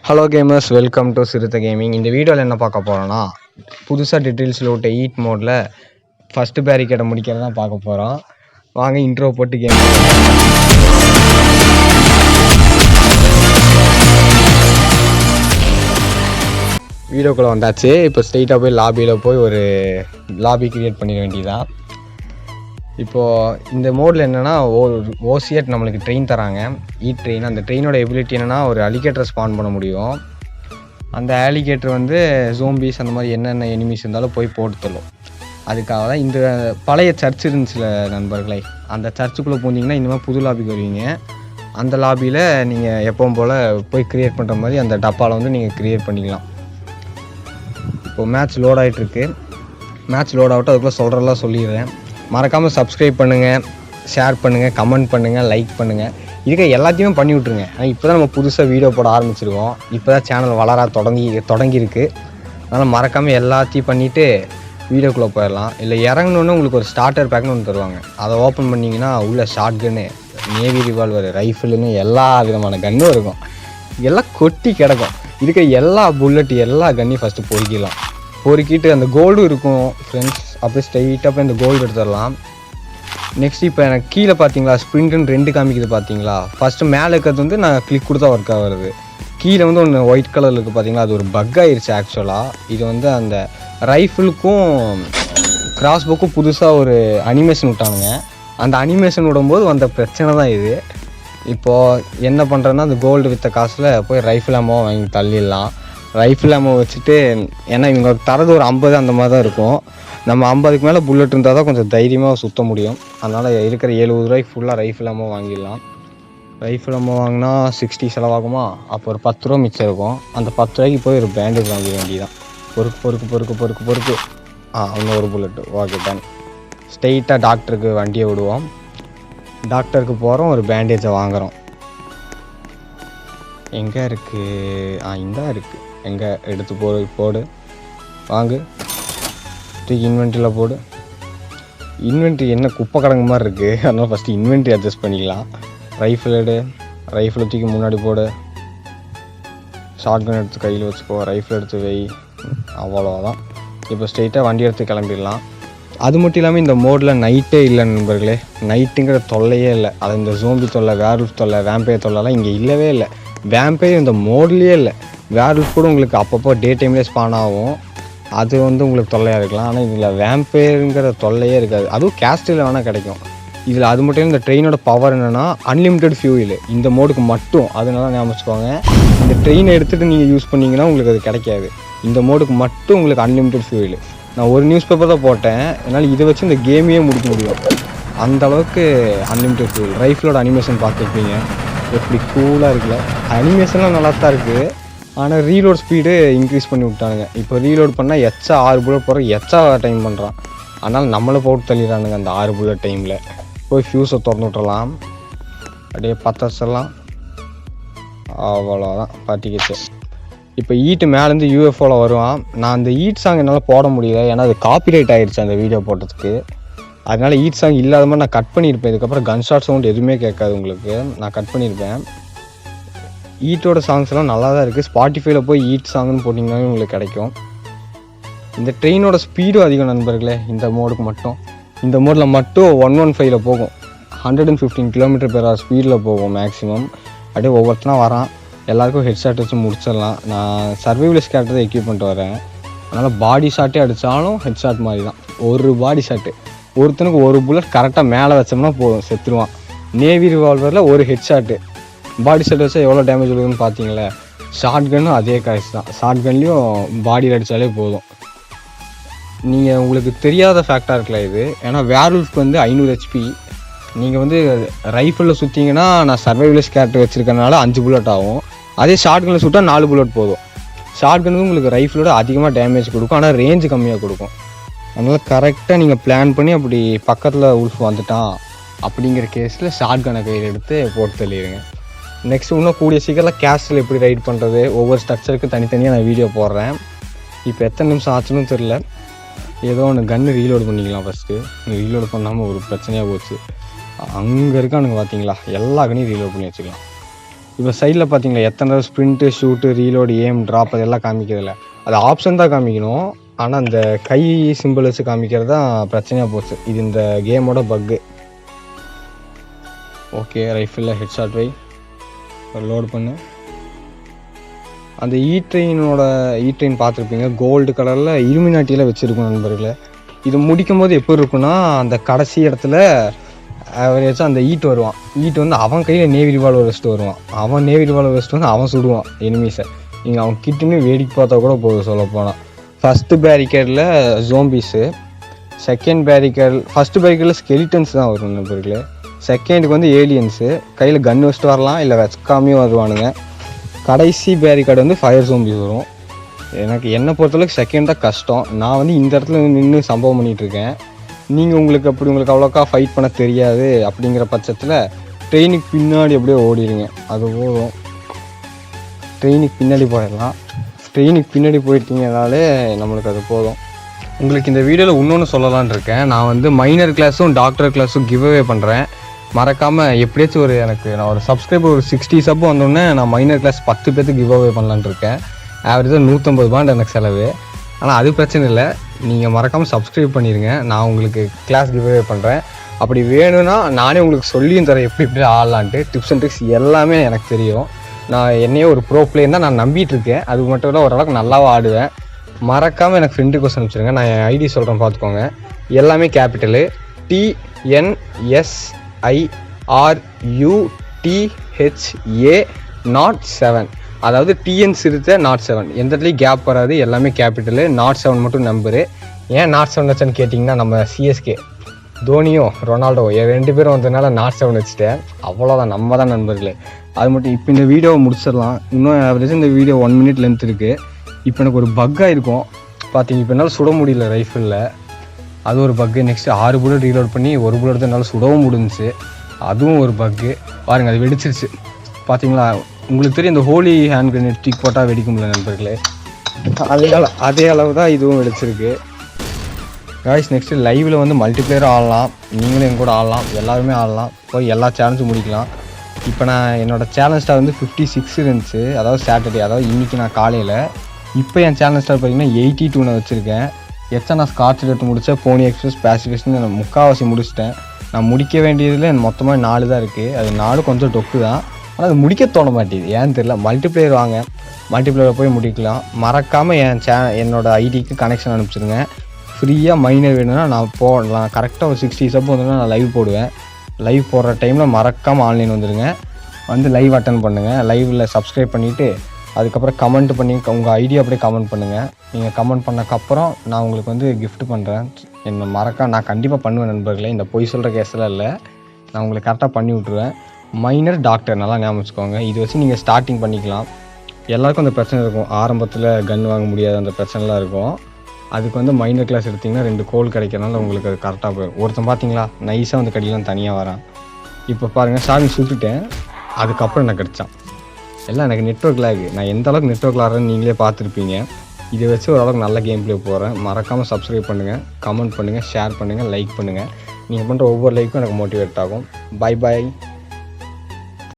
Hello gamers, welcome to சிறுத்தை gaming. இந்த வீடியோவில் என்ன பார்க்க போகிறோன்னா, புதுசாக டீட்டெயில்ஸில் விட்ட ஈட் மோடில் ஃபஸ்ட்டு பேரிகேடை முடிக்கிறது தான் பார்க்க போகிறோம். வாங்க இன்ட்ரோ போட்டு கேம் வீடியோக்குள்ளே வந்தாச்சு. இப்போ ஸ்ட்ரெயிட்டாக போய் லாபியில் போய் ஒரு லாபி க்ரியேட் பண்ணிட வேண்டியதான். இப்போது இந்த மோடில் என்னென்னா ஓசியட் நம்மளுக்கு ட்ரெயின் தராங்க, ஈட் ட்ரெயின். அந்த ட்ரெயினோட எபிலிட்டி என்னென்னா ஒரு அலிகேட்டரை ஸ்பான் பண்ண முடியும். அந்த ஆலிகேட்டர் வந்து ஜோம்பிஸ் அந்த மாதிரி என்னென்ன எனிமீஸ் இருந்தாலும் போய் போட்டு தள்ளும். அதுக்காக தான் இந்த பழைய சர்ச் இருந்துச்சுல நண்பர்களே, அந்த சர்ச்சுக்குள்ளே போனீங்கன்னா இனிமேல் புது லாபிக்கு வருவீங்க. அந்த லாபியில் நீங்கள் எப்பவும் போல் போய் க்ரியேட் பண்ணுற மாதிரி அந்த டப்பாவில் வந்து நீங்கள் க்ரியேட் பண்ணிக்கலாம். இப்போது மேட்ச் லோட் ஆகிட்டுருக்கு. மேட்ச் லோட் ஆகட்டும், அதுக்குள்ளே சொல்கிறதெல்லாம் சொல்லிடுறேன். மறக்காமல் சப்ஸ்கிரைப் பண்ணுங்கள், ஷேர் பண்ணுங்கள், கமெண்ட் பண்ணுங்கள், லைக் பண்ணுங்கள். இருக்க எல்லாத்தையுமே பண்ணி விட்ருங்க. ஆனால் இப்போ தான் நம்ம புதுசாக வீடியோ போட ஆரம்பிச்சிருக்கோம். இப்போ தான் சேனல் வளர தொடங்கியிருக்கு. அதனால் மறக்காமல் எல்லாத்தையும் பண்ணிவிட்டு வீடியோக்குள்ளே போயிடலாம். இல்லை இறங்கணுன்னு உங்களுக்கு ஒரு ஸ்டார்டர் பேக்னு ஒன்று தருவாங்க. அதை ஓப்பன் பண்ணிங்கன்னா உள்ள ஷார்ட் கன்னு, நேவி ரிவால்வர், ரைஃபிள்னு எல்லா விதமான கன்னும் இருக்கும். எல்லாம் கொட்டி கிடக்கும். இருக்க எல்லா புல்லட் எல்லா கன்னையும் ஃபஸ்ட்டு பொறுக்கிடலாம். பொறுக்கிட்டு அந்த கோல்டும் இருக்கும் ஃப்ரெண்ட்ஸ். அப்படியே ஸ்ட்ரைட்டாக போய் இந்த கோல்டு எடுத்துடலாம். நெக்ஸ்ட் இப்போ எனக்கு கீழே பார்த்தீங்களா ஸ்ப்ரிண்ட்னு 2 காமிக்குது பார்த்தீங்களா. ஃபஸ்ட்டு மேலே இருக்கிறது வந்து நான் கிளிக் கொடுத்தா ஒர்க் ஆகுறது. கீழே வந்து ஒன்று ஒயிட் கலரில் இருக்குது பார்த்தீங்களா, அது ஒரு பக் ஆயிடுச்சு ஆக்சுவலாக. இது வந்து அந்த ரைஃபிளுக்கும் கிராஸ்போக்கும் புதுசாக ஒரு அனிமேஷன் விட்டானுங்க. அந்த அனிமேஷன் விடும்போது வந்த பிரச்சனை தான் இது. இப்போது என்ன பண்ணுறேன்னா, அந்த கோல்டு விற்ற காசில் போய் ரைஃபிள் அம்மாவை வாங்கி தள்ளிடலாம். ரைஃபிள் அம்மா வச்சுட்டு, ஏன்னா இவங்க தரது ஒரு 50 அந்த மாதிரி தான் இருக்கும். நம்ம 50க்கு மேலே புல்லட் இருந்தால் தான் கொஞ்சம் தைரியமாக சுற்ற முடியும். அதனால் இருக்கிற 70 ரூபாய்க்கு ஃபுல்லாக ரைஃபிள் அம்மா வாங்கிடலாம். ரைஃபிள் அம்மா வாங்கினா 60 செலவாகுமா, அப்போ ஒரு 10 ரூபா மிச்சம் இருக்கும். அந்த 10 ரூபாய்க்கு போய் ஒரு பேண்டேஜ் வாங்கிட வேண்டியதான். பொறுக்கு இன்னும் ஒரு புல்லட்டு. Okay done. ஸ்ட்ரெயிட்டாக டாக்டருக்கு வண்டியை விடுவோம். டாக்டருக்கு போகிறோம், ஒரு பேண்டேஜை வாங்குகிறோம். எங்கே இருக்குது? இந்தா இருக்குது. எங்கே எடுத்து போடு வாங்கு. இன்வென்ட்ரியில் போடு. இன்வென்ட்ரி என்ன குப்பை கடங்கு மாதிரி இருக்குது. அதனால் ஃபஸ்ட்டு இன்வென்ட்ரி அட்ஜஸ்ட் பண்ணிக்கலாம். ரைஃபிள் எடு, ரைஃபிளை தூக்கி முன்னாடி போடு. ஷார்ட் கன் எடுத்து கையில் வச்சுக்கோ, ரைஃபிள் எடுத்து வை. அவ்வளோதான். இப்போ ஸ்ட்ரெயிட்டாக வண்டி எடுத்து கிளம்பிடலாம். அது மட்டும் இல்லாமல் இந்த மோடில் நைட்டே இல்லை நண்பர்களே. நைட்டுங்கிற தொல்லையே இல்லை. அது இந்த ஜோம்பி தொல்லை, வேர்வல்ஃப் தொல்லை, வேம்பயர் தொல்லைலாம் இங்கே இல்லவே இல்லை. வேம்பயர் இந்த மோட்லேயே இல்லை. வேர்வல்ஃப் கூட உங்களுக்கு அப்பப்போ டே டைம்லேயே ஸ்பான் ஆகும். அது வந்து உங்களுக்கு தொல்லையாக இருக்கலாம். ஆனால் இதில் வேம்பயருங்கிற தொல்லையே இருக்காது. அதுவும் கேஸ்டில் வேணால் கிடைக்கும் இதில். அது மட்டும் இந்த ட்ரெயினோட பவர் என்னென்னா அன்லிமிட்டெட் ஃபியூல் இந்த மோடுக்கு மட்டும். அதனால ஞாபகம் வச்சுக்கோங்க, இந்த ட்ரெயினை எடுத்துகிட்டு நீங்கள் யூஸ் பண்ணிங்கன்னா உங்களுக்கு அது கிடைக்காது. இந்த மோடுக்கு மட்டும் உங்களுக்கு அன்லிமிட்டெட் ஃபியூல். நான் ஒரு நியூஸ் பேப்பர் தான் போட்டேன், என்னால் இதை வச்சு இந்த கேமையே முடிக்க முடியும். அந்த அளவுக்கு அன்லிமிட்டெட் ஃபியூல். ரைஃபிளோட அனிமேஷன் பார்த்துருப்பீங்க, எப்படி கூலாக இருக்குல்ல. அனிமேஷன்லாம் நல்லா தான் இருக்குது. ஆனால் ரீலோட் ஸ்பீடு இன்க்ரீஸ் பண்ணி விட்டானுங்க. இப்போ ரீலோட் பண்ணால் 6 புல்லட் போகிற டைம் பண்ணுறான். அதனால் நம்மளை போட்டு தள்ளிடுறானுங்க அந்த 6 புல்லட் டைமில். போய் ஃபியூஸை திறந்து விட்டுறலாம், அப்படியே பத்தலாம். அவ்வளோதான், பாட்டிக்கிச்சு. இப்போ ஈட்டு மேலேருந்து யூஎஃப்ஓவில் வருவான். நான் அந்த ஈட் சாங் என்னால் போட முடியல, ஏன்னா அது காப்பிரைட் ஆகிடுச்சு அந்த வீடியோ போட்டதுக்கு. அதனால் ஈட் சாங் இல்லாத மாதிரி நான் கட் பண்ணியிருப்பேன். இதுக்கப்புறம் கன் ஷாட் சவுண்ட் எதுவுமே கேட்காது உங்களுக்கு, நான் கட் பண்ணியிருப்பேன். ஈட்டோட சாங்ஸ் எல்லாம் நல்லா தான் இருக்குது. ஸ்பாட்டிஃபைல போய் ஈட் சாங்னு போட்டிங்கன்னாவே உங்களுக்கு கிடைக்கும். இந்த ட்ரெயினோட ஸ்பீடும் அதிகம் நண்பர்களே இந்த மோடுக்கு மட்டும். இந்த மோடில் மட்டும் 115 போகும். 115 km/h ஸ்பீடில் போகும் மேக்ஸிமம். அப்படியே ஒவ்வொருத்தனா வரான். எல்லாருக்கும் ஹெட் ஷாட் வச்சு முடிச்சிடலாம். நான் சர்வைவல் ஸ்கேட் தான் எக்யூப் பண்ணிட்டு வரேன். அதனால் பாடி ஷாட்டே அடித்தாலும் ஹெட் ஷாட் மாதிரி தான். ஒரு பாடி ஷாட்டு, ஒருத்தனுக்கு ஒரு புல்லட் கரெக்டாக மேலே வச்சோம்னா போதும், செத்துருவான். நேவி ரிவால்வரில் ஒரு ஹெட் ஷாட்டு, பாடி ஷாட் வச்சா எவ்வளோ டேமேஜ் விழுகுதுன்னு பார்த்தீங்களே. ஷார்ட் கன்னும் அதே காய்ஸ் தான். ஷார்ட் கன்லேயும் பாடியில் அடித்தாலே போதும். நீங்கள் உங்களுக்கு தெரியாத ஃபேக்டாக இருக்கலாம் இது, ஏன்னா வேர்வல்ஃப்க்கு வந்து 500 HP. நீங்கள் வந்து ரைஃபிளில் சுற்றிங்கன்னா, நான் சர்வைவல் ஸ்கேட் வச்சுருக்கனால 5 புல்லட் ஆகும். அதே ஷார்ட் கன்னில் சுட்டால் 4 புல்லட் போதும். ஷார்ட் கன்னுக்கு உங்களுக்கு ரைஃபிளோட அதிகமாக டேமேஜ் கொடுக்கும், ஆனால் ரேஞ்சு கம்மியாக கொடுக்கும். அதனால் கரெக்டாக நீங்கள் பிளான் பண்ணி அப்படி பக்கத்தில் உல்ஃப் வந்துட்டான் அப்படிங்கிற கேஸில் ஷார்ட் கன்னை கையில் எடுத்து போட்டு தள்ளிடுங்க. நெக்ஸ்ட் இன்னும் கூடிய சீக்கிரம் கேஸ்டில் எப்படி ரைட் பண்ணுறது, ஒவ்வொரு ஸ்ட்ரக்சருக்கு தனித்தனியாக நான் வீடியோ போடுறேன். இப்போ எத்தனை நிமிஷம் ஆச்சுன்னு தெரில. ஏதோ ஒன்று கன்று ரீலோட் பண்ணிக்கலாம். ஃபஸ்ட்டு ரீலோட் பண்ணாமல் ஒரு பிரச்சனையாக போச்சு. அங்கே இருக்கானுங்க பார்த்தீங்களா, எல்லா கன்னையும் ரீலோட் பண்ணி வச்சுக்கலாம். இப்போ சைடில் பார்த்தீங்களா எத்தனை தடவை ஸ்ப்ரிண்ட்டு, ஷூட்டு, ரீலோடு, ஏம், ட்ராப் அதெல்லாம் காமிக்கிறதில்ல. அது ஆப்ஷன் தான் காமிக்கணும். ஆனால் அந்த கை சிம்பிள் வச்சு காமிக்கிறது தான் பிரச்சனையாக போச்சு. இது இந்த கேமோட பக்கு. ஓகே, ரைஃபிளில் ஹெட்ஷாட் வை லோடு பண்ணு. அந்த ட்ரெயின் பார்த்துருப்பீங்க, கோல்டு கலரில் இலுமினாட்டியில் வச்சுருக்கோம் நண்பர்களே. இது முடிக்கும் போது எப்படி இருக்குன்னா, அந்த கடைசி இடத்துல அவரேச்சும் அந்த வருவான். வந்து அவன் கையில் நேவி ரிவால்வர் வச்சுட்டு வருவான். அவன் நேவி ரிவால்வர் வச்சுட்டு வந்து அவன் சுடுவான் எனிமீஸை. நீங்கள் அவன் கிட்டேன்னு வேடிக்கை பார்த்தா கூட போதும் சொல்ல போனால். ஃபஸ்ட்டு பேரிகேடில் ஜோம்பிஸு, ஃபஸ்ட்டு பேரிகேடில் ஸ்கெலிட்டன்ஸ் தான் வரும் நண்பர்களே. செகண்டுக்கு வந்து ஏலியன்ஸு கையில் கன் வச்சுட்டு வரலாம், இல்லை வச்சுக்காமையும் வருவானுங்க. கடைசி பேரிகார்டு வந்து ஃபயர் ஜோம்பிஸ் வரும். என்னை பொறுத்தளவுக்கு செகண்ட் தான் கஷ்டம். நான் வந்து இந்த இடத்துல நின்று சம்பவம் பண்ணிகிட்ருக்கேன். நீங்கள் உங்களுக்கு அவ்வளோக்கா ஃபைட் பண்ண தெரியாது அப்படிங்கிற பட்சத்தில் ட்ரெயினுக்கு பின்னாடி அப்படியே ஓடிடுங்க, அது போதும். ட்ரெயினுக்கு பின்னாடி போயிடலாம். ட்ரெயினுக்கு பின்னாடி போயிட்டீங்கனாலே நம்மளுக்கு அது போதும். உங்களுக்கு இந்த வீடியோவில் இன்னொன்று சொல்லலான்னு இருக்கேன். நான் வந்து மைனர் கிளாஸும் டாக்டர் கிளாஸும் கிவ் அவே பண்ணுறேன். மறக்காமல் எப்படியாச்சும் நான் ஒரு சப்ஸ்கிரைபர் ஒரு 60 சப் வந்தோடனே நான் மைனர் கிளாஸ் 10 பேருக்கு கிவ் அவே பண்ணலான்னு இருக்கேன். ஆவரேஜாக 150 பாண்ட் எனக்கு செலவு. ஆனால் அது பிரச்சனை இல்லை, நீங்கள் மறக்காமல் சப்ஸ்கிரைப் பண்ணிடுங்க. நான் உங்களுக்கு கிளாஸ் கிவ் அவே பண்ணுறேன். அப்படி வேணும்னா நானே உங்களுக்கு சொல்லியும் தரேன் எப்படி ஆடலான்ட்டு. டிப்ஸ் அண்ட் ட்ரிக்ஸ் எல்லாமே எனக்கு தெரியும். நான் என்னையே ஒரு ப்ரோ பிளேயர் தான் நான் நம்பிட்டுருக்கேன். அது மட்டும் இல்லை, ஓரளவுக்கு நல்லாவும் ஆடுவேன். மறக்காமல் எனக்கு ஃப்ரெண்டு கொஸ்டின் அனுப்பிச்சிருங்க. நான் என் ஐடி சொல்கிறேன் பார்த்துக்கோங்க. எல்லாமே கேபிட்டலு TNSIRUTHA07. அதாவது TN சிறுத்தை 07. எந்த இடத்துலையும் கேப் வராது, எல்லாமே கேபிட்டலு. 07 மட்டும் நம்பரு. ஏன் 07 வச்சேன்னு கேட்டிங்கன்னா, நம்ம CSK தோனியும் ரொனால்டோ 2 பேரும் வந்ததுனால 07 வச்சுட்டேன். அவ்வளோதான், நம்ம தான் நண்பர்களே. அது மட்டும். இப்போ இந்த வீடியோவை முடிச்சிடலாம். இன்னும் ஆவரேஜ் இந்த வீடியோ 1 minute லென்த் இருக்குது. இப்போ எனக்கு ஒரு பக்காக இருக்கும் பார்த்தீங்க. இப்போ என்னால் சுட முடியல ரைஃபிளில், அது ஒரு பக்கு. நெக்ஸ்ட்டு 6 புல்லட் ரீலோட் பண்ணி 1 புல்லட் தான் என்னால் சுடவும் முடிஞ்சிச்சு, அதுவும் ஒரு பக்கு. பாருங்கள், அது வெடிச்சிருச்சு பார்த்தீங்களா. உங்களுக்கு தெரியும், இந்த ஹோலி ஹேண்ட் கிரனேட் ஸ்டிக் போட்டால் வெடிக்க முடியல நண்பர்களே. அதே அளவு தான் இதுவும் வெடிச்சிருக்கு காய்ஸ். நெக்ஸ்ட்டு லைவில் வந்து மல்டிப்ளேயரும் ஆடலாம், நீங்களும் என் கூட ஆடலாம், எல்லாருமே ஆடலாம். போய் எல்லா சேலஞ்சும் முடிக்கலாம். இப்போ நான் என்னோடய சேலஞ்ச் ஸ்டார் வந்து 56 இருந்துச்சு, அதாவது சாட்டர்டே, அதாவது இன்றைக்கி நான் காலையில். இப்போ என் சேலஞ்ச் ஸ்டார் பார்த்தீங்கன்னா 82 நான் வச்சுருக்கேன். நான் ஸ்காட்ச் எடுத்து முடித்தேன், போனி எக்ஸ்பிரஸ், பேசிஃபிக்ஸ்னு நான் முக்கால்வாசி முடிச்சிட்டேன். நான் முடிக்க வேண்டியதில் மொத்தமாக 4 தான் இருக்குது. அது 4 கொஞ்சம் டொக்கு தான், ஆனால் அது முடிக்க தோண மாட்டேங்குது, ஏன்னு தெரியல. மல்டிப்ளேயர் வாங்க, மல்டிப்ளேயர் போய் முடிக்கலாம். மறக்காமல் என்னோடய ஐடிக்கு கனெக்ஷன் அனுப்பிச்சிடுங்க. ஃப்ரீயாக மைனர் வேணும்னா நான் போடலாம். கரெக்டாக ஒரு 60 சப் வந்துன்னா நான் லைவ் போடுவேன். லைவ் போடுற டைமில் மறக்காமல் ஆன்லைன் வந்துடுங்க, வந்து லைவ் அட்டன் பண்ணுங்கள். லைவில் சப்ஸ்கிரைப் பண்ணிவிட்டு அதுக்கப்புறம் கமெண்ட் பண்ணி உங்கள் ஐடியா அப்படியே கமெண்ட் பண்ணுங்கள். நீங்கள் கமெண்ட் பண்ணக்கப்புறம் நான் உங்களுக்கு வந்து கிஃப்ட் பண்ணுறேன். நான் கண்டிப்பாக பண்ணுவேன் நண்பர்களே. இந்த பொய் சொல்கிற கேஸெல்லாம் இல்லை, நான் உங்களுக்கு கரெக்டாக பண்ணி விட்ருவேன். மைனர் டாக்டர் நல்லா ஞாபகம் வச்சுக்கோங்க. இது வச்சு நீங்கள் ஸ்டார்டிங் பண்ணிக்கலாம். எல்லாருக்கும் அந்த பிரச்சனை இருக்கும், ஆரம்பத்தில் கன் வாங்க முடியாது, அந்த பிரச்சனைலாம் இருக்கும். அதுக்கு வந்து மைனர் கிளாஸ் எடுத்திங்கன்னா 2 கோல் கிடைக்கிறனால உங்களுக்கு அது கரெக்டாக போயிடும். ஒருத்தன் பார்த்தீங்களா நைஸாக வந்து கடிலாம் தனியாக வரான். இப்போ பாருங்கள், சாமி சுட்டுட்டேன், அதுக்கப்புறம் எனக்கு கிடச்சான். எல்லாம் எனக்கு நெட்வொர்க் லாக். நான் எந்த அளவுக்கு நெட்வொர்க் லாகிறேன்னு நீங்களே பார்த்துருப்பீங்க. இதை வச்சு ஓரளவுக்கு நல்ல கேம் ப்ளே போகிறேன். மறக்காமல் சப்ஸ்கிரைப் பண்ணுங்கள், கமெண்ட் பண்ணுங்கள், ஷேர் பண்ணுங்கள், லைக் பண்ணுங்கள். நீங்கள் பண்ணுற ஒவ்வொரு லைக்கும் எனக்கு மோட்டிவேட் ஆகும். Bye bye.